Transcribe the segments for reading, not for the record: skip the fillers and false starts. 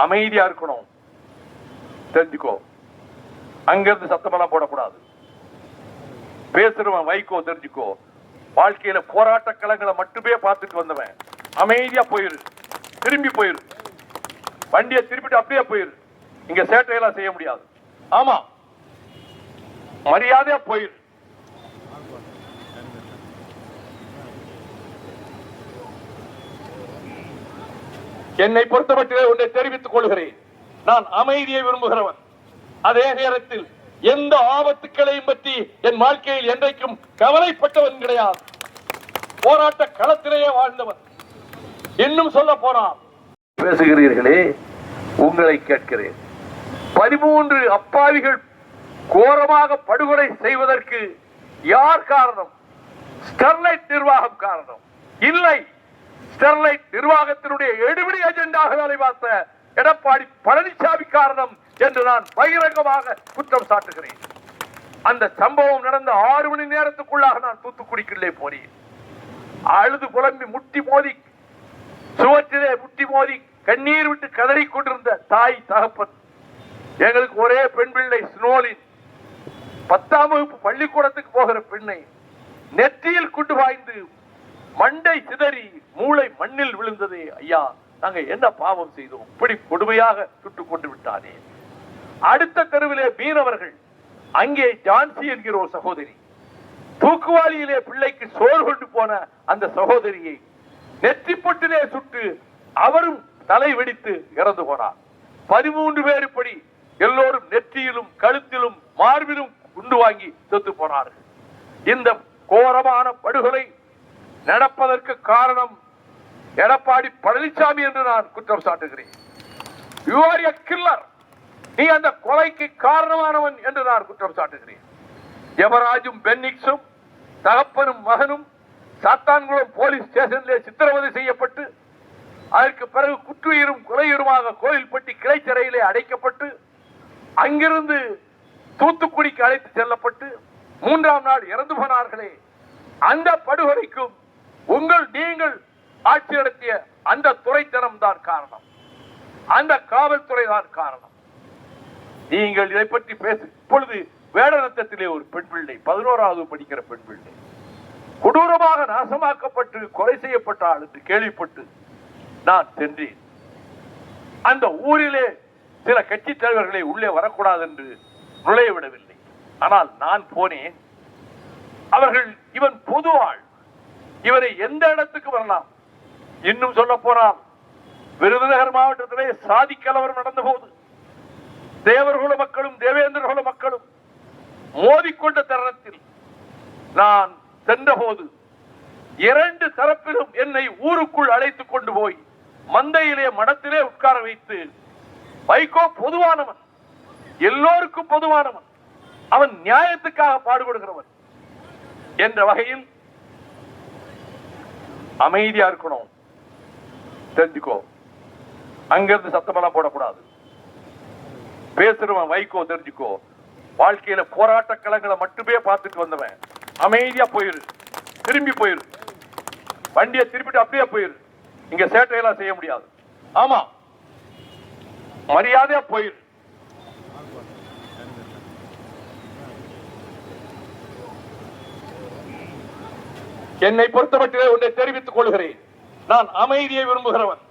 அமைதியா இருக்கணும், தெரிஞ்சுக்கோ. அங்கிருந்து சத்தமெல்லாம் போடக்கூடாது. பேசுறவன் வைகோ, தெரிஞ்சுக்கோ. வாழ்க்கையில போராட்ட களங்களை மட்டுமே பார்த்துட்டு வந்தவன். அமைதியா போயிரு, திரும்பி போயிரு, வண்டியை திருப்பிட்டு அப்படியே போயிரு. இங்க சேட்டையெல்லாம் செய்ய முடியாது. ஆமா, மரியாதையா போயிரு. என்னை பொறுத்தமட்டிலே ஒன்றை தெரிவித்துக் கொள்கிறேன். நான் அமைதியை விரும்புகிறவன். அதே நேரத்தில் எந்த ஆபத்துக்களையும் பற்றி என் வாழ்க்கையில் என்றைக்கும் கவலைப்பட்டவன் கிடையாது. போராட்ட களத்திலேயே வாழ்ந்தவன். இன்னும் சொல்ல போனால் பேசுகிறீர்களே, உங்களை கேட்கிறேன். 13 அப்பாவிகள் கோரமாக படுகொலை செய்வதற்கு யார் காரணம்? ஸ்டெர்லைட் நிர்வாகம் காரணம் இல்லை. ஸ்டெர்லைட் நிர்வாகத்தினுடைய எடுபிடி அஜெண்டாக வேலை பார்த்த எடப்பாடி பழனிசாமி காரணம் என்று நான் பகிரங்கமாக குற்றம் சாட்டுகிறேன். அந்த சம்பவம் நடந்த 6 மணி நேரத்துக்குள்ளாக நான் தூத்துக்குடிக்குள்ளே போனேன். அழுது புலம்பி முட்டி மோதி, சுவற்றிலே முட்டி மோதி கண்ணீர் விட்டு கதறிக் கொண்டிருந்த தாய் தகப்பன். எங்களுக்கு ஒரே பெண் பிள்ளை ஸ்னோலின், 10ஆம் வகுப்பு பள்ளிக்கூடத்துக்கு போகிற பெண்ணை நெற்றியில் கொண்டு பாய்ந்து மண்டை சிதறி மூளை மண்ணில் விழுந்ததே. ஐயா, நாங்க என்ன பாவம் செய்தோம்? இப்படி கொடுமையாக சுட்டுக் கொண்டு விட்டானே. அடுத்த தெருவிலே மீனவர்கள், அங்கே ஜான்சி என்கிற ஒரு சகோதரி, தூக்குவாளியிலே பிள்ளைக்கு சோறு கொண்டு போன அந்த சகோதரியை நெற்றி பொட்டிலே சுட்டு அவரும் தலை வெடித்து இறந்து போனார். 13 பேர் இப்படி எல்லோரும் நெற்றியிலும் கழுத்திலும் மார்பிலும் குண்டு வாங்கி செத்து போனார்கள். இந்த கோரமான படுகொலை நடப்பதற்கு காரணம் எடப்பாடி பழனிசாமி என்று நான் குற்றம் சாட்டுகிறேன். You are a killer. நீ அந்த கொலைக்கு காரணமானவன் என்று நான் குற்றம் சாட்டுகிறேன். யமராஜும் பென்னிக்ஸும் தகப்பனும் மகனும் சாத்தான்குளம் போலீஸ் ஸ்டேஷனிலே சித்திரவதை செய்யப்பட்டு, அதற்கு பிறகு குற்றுயிரும் கொலையுருமாக கோயில்பட்டி கிளை சிறையிலே அடைக்கப்பட்டு, அங்கிருந்து தூத்துக்குடிக்கு அழைத்து செல்லப்பட்டு 3ஆம் நாள் இறந்து போனார்களே. அந்த படுகொலைக்கும் நீங்கள் ஆட்சி நடத்திய அந்த துறைத்தனம் தான் காரணம், அந்த காவல்துறை தான் காரணம். நீங்கள் இதை பற்றி பேசு. இப்பொழுது வேடநத்தத்திலே ஒரு பெண் பிள்ளை, 11ஆவது படிக்கிற பெண் பிள்ளை கொடூரமாக நாசமாக்கப்பட்டு கொலை செய்யப்பட்டாள் என்று கேள்விப்பட்டு நான் சென்றேன். அந்த ஊரிலே சில கட்சி தலைவர்களை உள்ளே வரக்கூடாது என்று நுழைய விடவில்லை. ஆனால் நான் போனேன். அவர்கள், இவன் பொதுவாள், இவரை எந்த இடத்துக்கு வரலாம். இன்னும் சொல்ல போனால், விருதுநகர் மாவட்டத்திலே சாதி கலவரம் நடந்த போது தேவர்குல மக்களும் தேவேந்திரகுல மக்களும் மோதிக்கொண்ட தருணத்தில் நான் சென்ற போது 2 தரப்பிலும் என்னை ஊருக்குள் அழைத்துக் கொண்டு போய் மந்தையிலே மடத்திலே உட்கார வைத்து, வைகோ பொதுவானவன், எல்லோருக்கும் பொதுவானவன், அவன் நியாயத்துக்காக பாடுபடுகிறவன் என்ற வகையில் அமைதியா இருக்கணும், தெரிஞ்சுக்கோ. அங்கிருந்து சத்தமெல்லாம் போடக்கூடாது. பேசுறவன் வைகோ, தெரிஞ்சுக்கோ. வாழ்க்கையில போராட்ட களங்களை மட்டுமே பார்த்துட்டு வந்தவன். அமைதியா போயிரு, திரும்பி போயிரு, வண்டியை திருப்பிட்டு அப்படியே போயிரு. இங்க சேட்டையெல்லாம் செய்ய முடியாது. ஆமா, மரியாதையா போயிரு. என்னை பொறுத்தமட்டிலே ஒன்றை தெரிவித்துக் கொள்கிறேன். நான் அமைதியை விரும்புகிறவன்.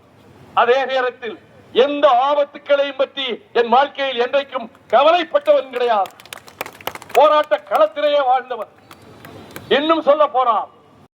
அதே நேரத்தில் எந்த ஆபத்துக்களையும் பற்றி என் வாழ்க்கையில் என்றைக்கும் கவலைப்பட்டவன் கிடையாது. போராட்ட களத்திலேயே வாழ்ந்தவன். இன்னும் சொல்ல போனால்,